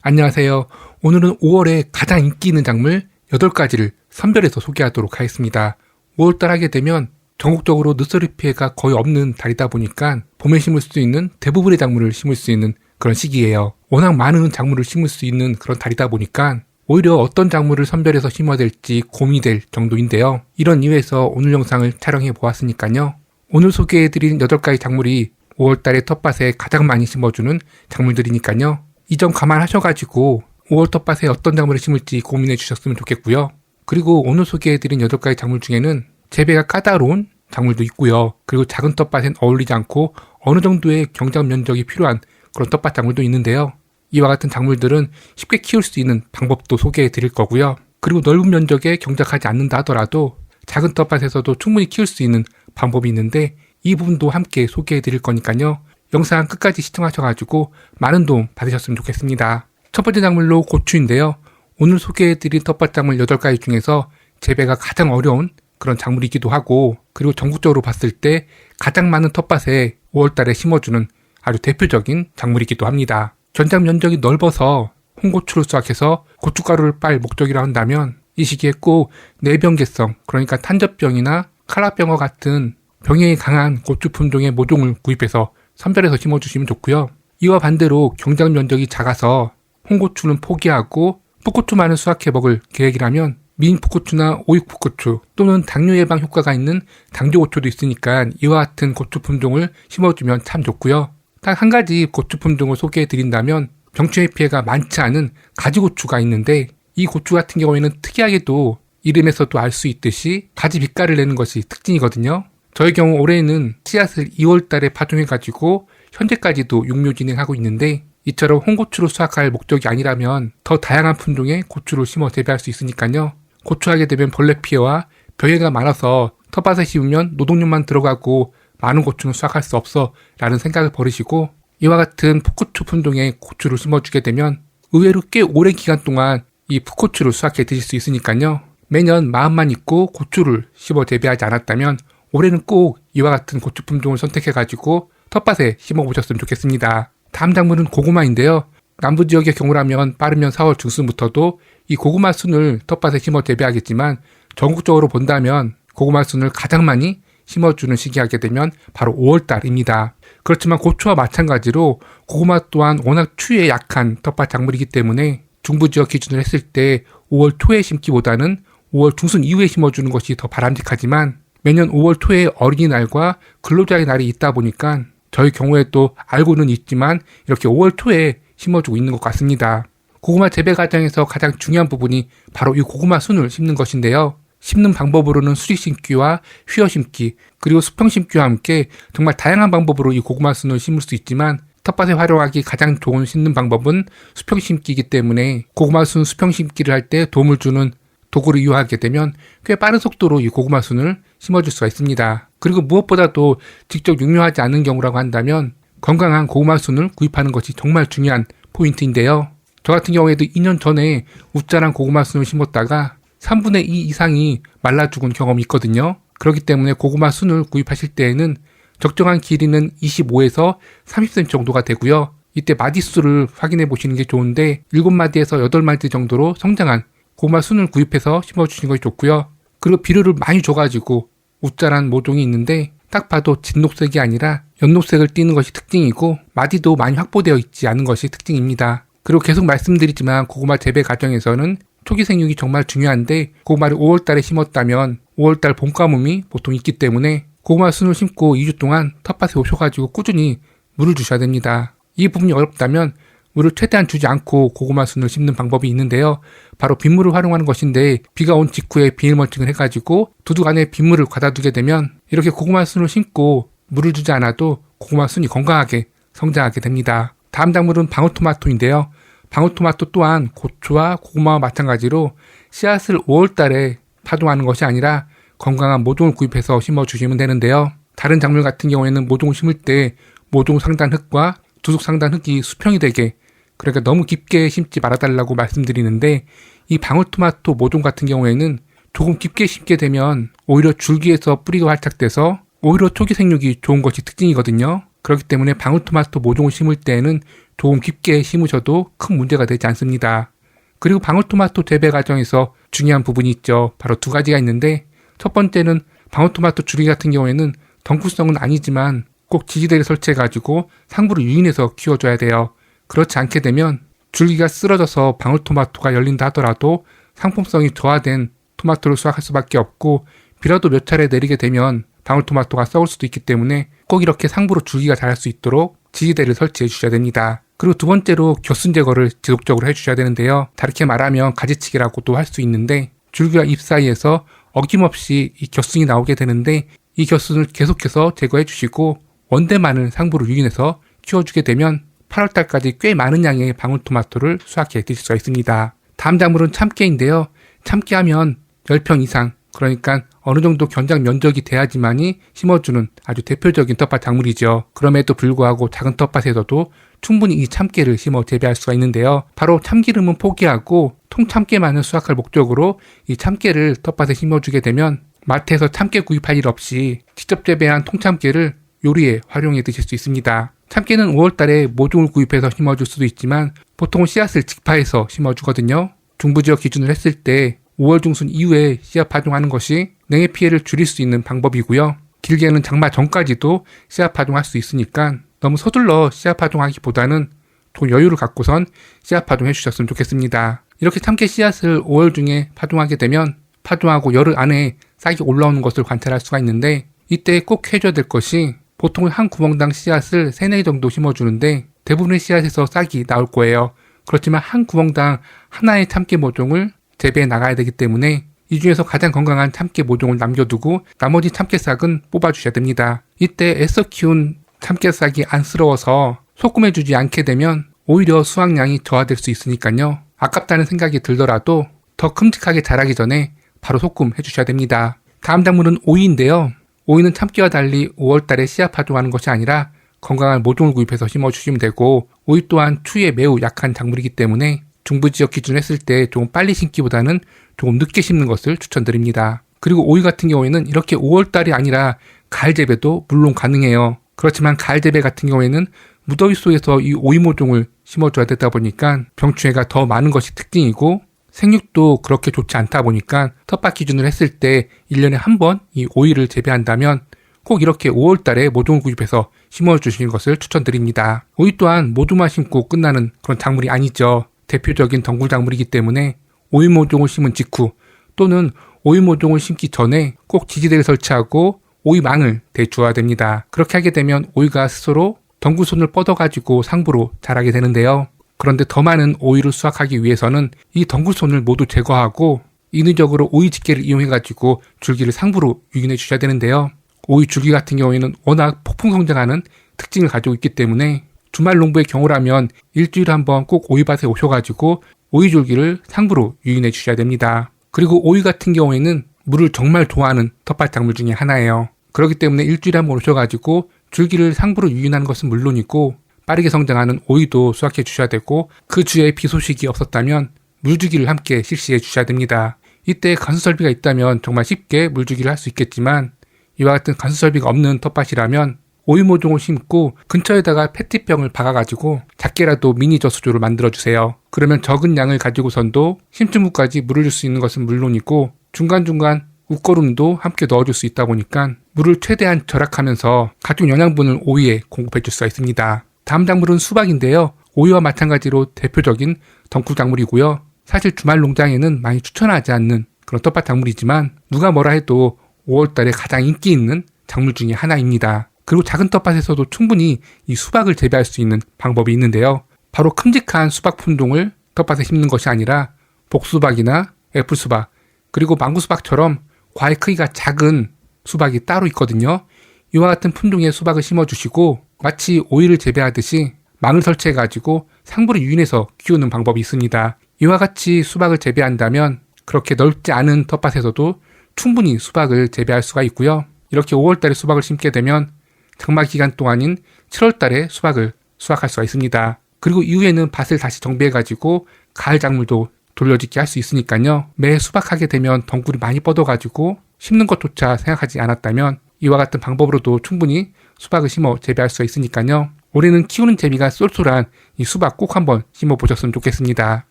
안녕하세요. 오늘은 5월에 가장 인기 있는 작물 8가지를 선별해서 소개하도록 하겠습니다. 5월달 하게 되면 전국적으로 늦서리 피해가 거의 없는 달이다 보니까 봄에 심을 수 있는 대부분의 작물을 심을 수 있는 그런 시기예요. 워낙 많은 작물을 심을 수 있는 그런 달이다 보니까 오히려 어떤 작물을 선별해서 심어야 될지 고민이 될 정도인데요. 이런 이유에서 오늘 영상을 촬영해 보았으니까요. 오늘 소개해드린 8가지 작물이 5월달에 텃밭에 가장 많이 심어주는 작물들이니까요. 이 점 감안하셔가지고 5월 텃밭에 어떤 작물을 심을지 고민해 주셨으면 좋겠고요. 그리고 오늘 소개해드린 8가지 작물 중에는 재배가 까다로운 작물도 있고요. 그리고 작은 텃밭엔 어울리지 않고 어느 정도의 경작 면적이 필요한 그런 텃밭 작물도 있는데요. 이와 같은 작물들은 쉽게 키울 수 있는 방법도 소개해 드릴 거고요. 그리고 넓은 면적에 경작하지 않는다 하더라도 작은 텃밭에서도 충분히 키울 수 있는 방법이 있는데 이 부분도 함께 소개해 드릴 거니까요. 영상 끝까지 시청하셔가지고 많은 도움 받으셨으면 좋겠습니다. 첫 번째 작물로 고추인데요. 오늘 소개해드린 텃밭 작물 8가지 중에서 재배가 가장 어려운 그런 작물이기도 하고, 그리고 전국적으로 봤을 때 가장 많은 텃밭에 5월달에 심어주는 아주 대표적인 작물이기도 합니다. 전장 면적이 넓어서 홍고추를 수확해서 고춧가루를 빨 목적이라 한다면 이 시기에 꼭 내병계성, 그러니까 탄저병이나 칼라병과 같은 병에 강한 고추 품종의 모종을 구입해서 선별해서 심어주시면 좋고요. 이와 반대로 경작 면적이 작아서 홍고추는 포기하고 풋고추만을 수확해 먹을 계획이라면 미인 풋고추나 오육 풋고추 또는 당뇨 예방 효과가 있는 당조고추도 있으니까 이와 같은 고추 품종을 심어주면 참 좋고요. 딱 한 가지 고추 품종을 소개해 드린다면 병충해 피해가 많지 않은 가지고추가 있는데, 이 고추 같은 경우에는 특이하게도 이름에서도 알 수 있듯이 가지 빛깔을 내는 것이 특징이거든요. 저의 경우 올해는 씨앗을 2월달에 파종해가지고 현재까지도 육묘 진행하고 있는데, 이처럼 홍고추로 수확할 목적이 아니라면 더 다양한 품종의 고추를 심어 재배할 수 있으니까요. 고추하게 되면 벌레 피해와 병해가 많아서 텃밭에 심으면 노동력만 들어가고 많은 고추는 수확할 수 없어 라는 생각을 버리시고 이와 같은 풋고추 품종의 고추를 심어주게 되면 의외로 꽤 오랜 기간 동안 이 풋고추를 수확해 드실 수 있으니까요. 매년 마음만 있고 고추를 심어 재배하지 않았다면 올해는 꼭 이와 같은 고추 품종을 선택해가지고 텃밭에 심어보셨으면 좋겠습니다. 다음 작물은 고구마인데요. 남부 지역의 경우라면 빠르면 4월 중순부터도 이 고구마 순을 텃밭에 심어 재배하겠지만 전국적으로 본다면 고구마 순을 가장 많이 심어주는 시기 하게 되면 바로 5월달입니다. 그렇지만 고추와 마찬가지로 고구마 또한 워낙 추위에 약한 텃밭 작물이기 때문에 중부 지역 기준으로 했을 때 5월 초에 심기보다는 5월 중순 이후에 심어주는 것이 더 바람직하지만 매년 5월 초에 어린이날과 근로자의 날이 있다 보니까 저희 경우에도 알고는 있지만 이렇게 5월 초에 심어주고 있는 것 같습니다. 고구마 재배 과정에서 가장 중요한 부분이 바로 이 고구마 순을 심는 것인데요. 심는 방법으로는 수리 심기와 휘어 심기, 그리고 수평 심기와 함께 정말 다양한 방법으로 이 고구마 순을 심을 수 있지만 텃밭에 활용하기 가장 좋은 심는 방법은 수평 심기이기 때문에 고구마 순 수평 심기를 할 때 도움을 주는 도구를 이용하게 되면 꽤 빠른 속도로 이 고구마 순을 심어줄 수가 있습니다. 그리고 무엇보다도 직접 육묘하지 않은 경우라고 한다면 건강한 고구마 순을 구입하는 것이 정말 중요한 포인트인데요. 저 같은 경우에도 2년 전에 웃자란 고구마 순을 심었다가 3분의 2 이상이 말라 죽은 경험이 있거든요. 그렇기 때문에 고구마 순을 구입하실 때에는 적정한 길이는 25에서 30cm 정도가 되고요. 이때 마디수를 확인해 보시는 게 좋은데 7마디에서 8마디 정도로 성장한 고구마 순을 구입해서 심어주시는 것이 좋고요. 그리고 비료를 많이 줘가지고 웃자란 모종이 있는데 딱 봐도 진녹색이 아니라 연녹색을 띠는 것이 특징이고 마디도 많이 확보되어 있지 않은 것이 특징입니다. 그리고 계속 말씀드리지만 고구마 재배 과정에서는 초기 생육이 정말 중요한데 고구마를 5월달에 심었다면 5월달 봄가뭄이 보통 있기 때문에 고구마 순을 심고 2주 동안 텃밭에 오셔가지고 꾸준히 물을 주셔야 됩니다. 이 부분이 어렵다면 물을 최대한 주지 않고 고구마 순을 심는 방법이 있는데요. 바로 빗물을 활용하는 것인데 비가 온 직후에 비닐 멀칭을 해가지고 두둑 안에 빗물을 가둬두게 되면 이렇게 고구마 순을 심고 물을 주지 않아도 고구마 순이 건강하게 성장하게 됩니다. 다음 작물은 방울토마토인데요. 방울토마토 또한 고추와 고구마와 마찬가지로 씨앗을 5월달에 파종하는 것이 아니라 건강한 모종을 구입해서 심어주시면 되는데요. 다른 작물 같은 경우에는 모종을 심을 때 모종 상단 흙과 두둑 상단 흙이 수평이 되게, 그러니까 너무 깊게 심지 말아달라고 말씀드리는데 이 방울토마토 모종 같은 경우에는 조금 깊게 심게 되면 오히려 줄기에서 뿌리가 활착돼서 오히려 초기 생육이 좋은 것이 특징이거든요. 그렇기 때문에 방울토마토 모종을 심을 때에는 조금 깊게 심으셔도 큰 문제가 되지 않습니다. 그리고 방울토마토 재배 과정에서 중요한 부분이 있죠. 바로 두 가지가 있는데, 첫 번째는 방울토마토 줄기 같은 경우에는 덩굴성은 아니지만 꼭 지지대를 설치해가지고 상부를 유인해서 키워줘야 돼요. 그렇지 않게 되면 줄기가 쓰러져서 방울토마토가 열린다 하더라도 상품성이 저하된 토마토를 수확할 수밖에 없고, 비라도 몇 차례 내리게 되면 방울토마토가 썩을 수도 있기 때문에 꼭 이렇게 상부로 줄기가 자랄 수 있도록 지지대를 설치해 주셔야 됩니다. 그리고 두 번째로 겨순 제거를 지속적으로 해주셔야 되는데요. 다르게 말하면 가지치기라고도 할 수 있는데, 줄기와 잎 사이에서 어김없이 이 겨순이 나오게 되는데, 이 겨순을 계속해서 제거해 주시고 원대만을 상부로 유인해서 키워주게 되면 8월달까지 꽤 많은 양의 방울토마토를 수확해 드실 수가 있습니다. 다음 작물은 참깨인데요. 참깨하면 10평 이상, 그러니까 어느 정도 견작 면적이 돼야지만이 심어주는 아주 대표적인 텃밭 작물이죠. 그럼에도 불구하고 작은 텃밭에서도 충분히 이 참깨를 심어 재배할 수가 있는데요. 바로 참기름은 포기하고 통참깨만을 수확할 목적으로 이 참깨를 텃밭에 심어주게 되면 마트에서 참깨 구입할 일 없이 직접 재배한 통참깨를 요리에 활용해 드실 수 있습니다. 참깨는 5월달에 모종을 구입해서 심어줄 수도 있지만 보통은 씨앗을 직파해서 심어주거든요. 중부지역 기준으로 했을 때 5월 중순 이후에 씨앗 파종하는 것이 냉해 피해를 줄일 수 있는 방법이고요. 길게는 장마 전까지도 씨앗 파종할 수 있으니까 너무 서둘러 씨앗 파종하기보다는 좀 여유를 갖고선 씨앗 파종해 주셨으면 좋겠습니다. 이렇게 참깨 씨앗을 5월 중에 파종하게 되면 파종하고 열흘 안에 싹이 올라오는 것을 관찰할 수가 있는데, 이때 꼭 해줘야 될 것이 보통 한 구멍당 씨앗을 3-4개 정도 심어주는데 대부분의 씨앗에서 싹이 나올 거예요. 그렇지만 한 구멍당 하나의 참깨 모종을 재배해 나가야 되기 때문에 이 중에서 가장 건강한 참깨 모종을 남겨두고 나머지 참깨 싹은 뽑아주셔야 됩니다. 이때 애써 키운 참깨 싹이 안쓰러워서 소금해주지 않게 되면 오히려 수확량이 저하될 수 있으니까요. 아깝다는 생각이 들더라도 더 큼직하게 자라기 전에 바로 소금해주셔야 됩니다. 다음 작물은 오이인데요. 오이는 참깨와 달리 5월달에 씨앗 파종하는 것이 아니라 건강한 모종을 구입해서 심어주시면 되고, 오이 또한 추위에 매우 약한 작물이기 때문에 중부지역 기준으로 했을 때 조금 빨리 심기보다는 조금 늦게 심는 것을 추천드립니다. 그리고 오이 같은 경우에는 이렇게 5월달이 아니라 가을 재배도 물론 가능해요. 그렇지만 가을 재배 같은 경우에는 무더위 속에서 이 오이 모종을 심어줘야 되다 보니까 병충해가 더 많은 것이 특징이고, 생육도 그렇게 좋지 않다 보니까 텃밭 기준으로 했을 때 1년에 한 번 이 오이를 재배한다면 꼭 이렇게 5월달에 모종을 구입해서 심어주시는 것을 추천드립니다. 오이 또한 모종만 심고 끝나는 그런 작물이 아니죠. 대표적인 덩굴 작물이기 때문에 오이 모종을 심은 직후 또는 오이 모종을 심기 전에 꼭 지지대를 설치하고 오이망을 대주어야 됩니다. 그렇게 하게 되면 오이가 스스로 덩굴손을 뻗어가지고 상부로 자라게 되는데요. 그런데 더 많은 오이를 수확하기 위해서는 이 덩굴손을 모두 제거하고 인위적으로 오이 집게를 이용해가지고 줄기를 상부로 유인해 주셔야 되는데요. 오이 줄기 같은 경우에는 워낙 폭풍 성장하는 특징을 가지고 있기 때문에 주말 농부의 경우라면 일주일에 한 번 꼭 오이밭에 오셔가지고 오이 줄기를 상부로 유인해 주셔야 됩니다. 그리고 오이 같은 경우에는 물을 정말 좋아하는 텃밭 작물 중에 하나예요. 그렇기 때문에 일주일에 한 번 오셔가지고 줄기를 상부로 유인하는 것은 물론이고 빠르게 성장하는 오이도 수확해 주셔야 되고, 그 주에 비 소식이 없었다면 물주기를 함께 실시해 주셔야 됩니다. 이때 관수 설비가 있다면 정말 쉽게 물주기를 할 수 있겠지만 이와 같은 관수 설비가 없는 텃밭이라면 오이 모종을 심고 근처에다가 페트병을 박아가지고 작게라도 미니 저수조를 만들어주세요. 그러면 적은 양을 가지고선도 심층 부까지 물을 줄 수 있는 것은 물론이고 중간중간 웃거름도 함께 넣어줄 수 있다 보니까 물을 최대한 절약하면서 각종 영양분을 오이에 공급해 줄 수가 있습니다. 다음 작물은 수박인데요. 오이와 마찬가지로 대표적인 덩굴 작물이고요. 사실 주말 농장에는 많이 추천하지 않는 그런 텃밭 작물이지만 누가 뭐라 해도 5월달에 가장 인기 있는 작물 중에 하나입니다. 그리고 작은 텃밭에서도 충분히 이 수박을 재배할 수 있는 방법이 있는데요. 바로 큼직한 수박 품종을 텃밭에 심는 것이 아니라 복수박이나 애플수박, 그리고 망고수박처럼 과의 크기가 작은 수박이 따로 있거든요. 이와 같은 품종의 수박을 심어주시고 마치 오이를 재배하듯이 망을 설치해가지고 상부를 유인해서 키우는 방법이 있습니다. 이와 같이 수박을 재배한다면 그렇게 넓지 않은 텃밭에서도 충분히 수박을 재배할 수가 있고요. 이렇게 5월달에 수박을 심게 되면 장마 기간 동안인 7월달에 수박을 수확할 수가 있습니다. 그리고 이후에는 밭을 다시 정비해가지고 가을 작물도 돌려짓기 할 수 있으니까요. 매 수박하게 되면 덩굴이 많이 뻗어가지고 심는 것조차 생각하지 않았다면 이와 같은 방법으로도 충분히 수박을 심어 재배할 수가 있으니까요. 올해는 키우는 재미가 쏠쏠한 이 수박 꼭 한번 심어보셨으면 좋겠습니다.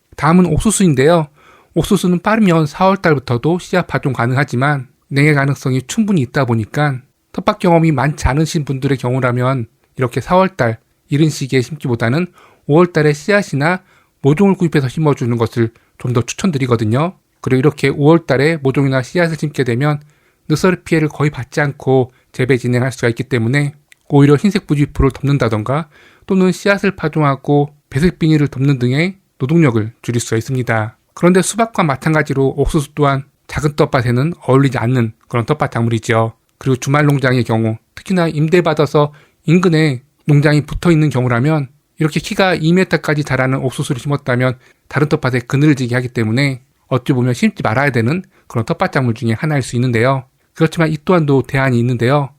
다음은 옥수수인데요. 옥수수는 빠르면 4월달부터도 씨앗 파종 가능하지만 냉해 가능성이 충분히 있다 보니까 텃밭 경험이 많지 않으신 분들의 경우라면 이렇게 4월달 이른 시기에 심기보다는 5월달에 씨앗이나 모종을 구입해서 심어주는 것을 좀 더 추천드리거든요. 그리고 이렇게 5월달에 모종이나 씨앗을 심게 되면 늦서리 피해를 거의 받지 않고 재배 진행할 수가 있기 때문에 오히려 흰색 부직포를 덮는다던가 또는 씨앗을 파종하고 배색 비닐을 덮는 등의 노동력을 줄일 수가 있습니다. 그런데 수박과 마찬가지로 옥수수 또한 작은 텃밭에는 어울리지 않는 그런 텃밭 작물이죠. 그리고 주말 농장의 경우 특히나 임대받아서 인근에 농장이 붙어있는 경우라면 이렇게 키가 2m까지 자라는 옥수수를 심었다면 다른 텃밭에 그늘지게 하기 때문에 어찌 보면 심지 말아야 되는 그런 텃밭 작물 중에 하나일 수 있는데요. 그렇지만 이 또한도 대안이 있는데요.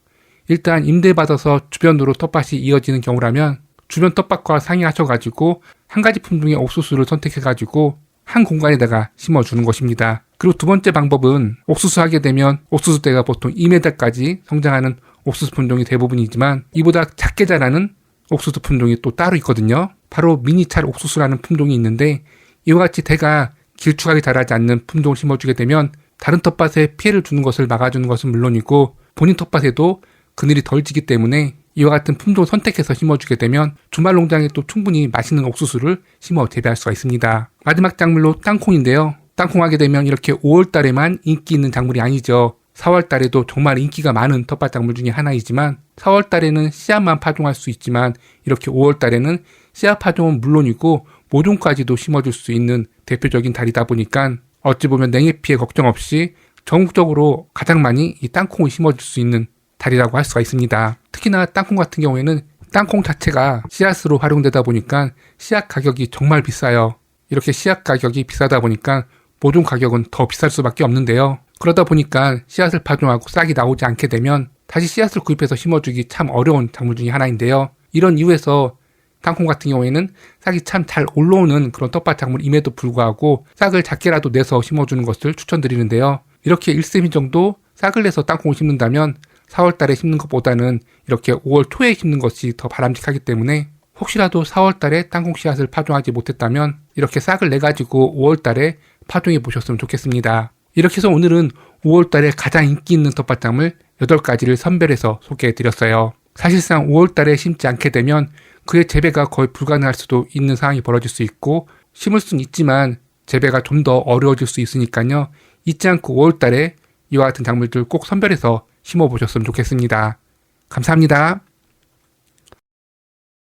일단 임대받아서 주변으로 텃밭이 이어지는 경우라면 주변 텃밭과 상의하셔가지고 한 가지 품종의 옥수수를 선택해가지고 한 공간에다가 심어주는 것입니다. 그리고 두 번째 방법은 옥수수 하게 되면 옥수수대가 보통 2m까지 성장하는 옥수수 품종이 대부분이지만 이보다 작게 자라는 옥수수 품종이 또 따로 있거든요. 바로 미니찰 옥수수라는 품종이 있는데 이와 같이 대가 길쭉하게 자라지 않는 품종을 심어주게 되면 다른 텃밭에 피해를 주는 것을 막아주는 것은 물론이고 본인 텃밭에도 그늘이 덜 지기 때문에 이와 같은 품종을 선택해서 심어주게 되면 주말 농장에 또 충분히 맛있는 옥수수를 심어 재배할 수가 있습니다. 마지막 작물로 땅콩인데요. 땅콩 하게 되면 이렇게 5월달에만 인기 있는 작물이 아니죠. 4월달에도 정말 인기가 많은 텃밭 작물 중에 하나이지만 4월달에는 씨앗만 파종할 수 있지만 이렇게 5월달에는 씨앗 파종은 물론이고 모종까지도 심어줄 수 있는 대표적인 달이다 보니까 어찌 보면 냉해 피해 걱정 없이 전국적으로 가장 많이 이 땅콩을 심어줄 수 있는 달이라고 할 수가 있습니다. 특히나 땅콩 같은 경우에는 땅콩 자체가 씨앗으로 활용되다 보니까 씨앗 가격이 정말 비싸요. 이렇게 씨앗 가격이 비싸다 보니까 모종 가격은 더 비쌀 수밖에 없는데요. 그러다 보니까 씨앗을 파종하고 싹이 나오지 않게 되면 다시 씨앗을 구입해서 심어주기 참 어려운 작물 중에 하나인데요. 이런 이유에서 땅콩 같은 경우에는 싹이 참 잘 올라오는 그런 텃밭 작물임에도 불구하고 싹을 작게라도 내서 심어주는 것을 추천드리는데요. 이렇게 1cm 정도 싹을 내서 땅콩을 심는다면 4월달에 심는 것보다는 이렇게 5월 초에 심는 것이 더 바람직하기 때문에 혹시라도 4월달에 땅콩 씨앗을 파종하지 못했다면 이렇게 싹을 내가지고 5월달에 파종해 보셨으면 좋겠습니다. 이렇게 해서 오늘은 5월달에 가장 인기 있는 텃밭 작물 8가지를 선별해서 소개해 드렸어요. 사실상 5월달에 심지 않게 되면 그의 재배가 거의 불가능할 수도 있는 상황이 벌어질 수 있고 심을 수는 있지만 재배가 좀 더 어려워질 수 있으니까요. 잊지 않고 5월달에 이와 같은 작물들 꼭 선별해서 심어보셨으면 좋겠습니다. 감사합니다.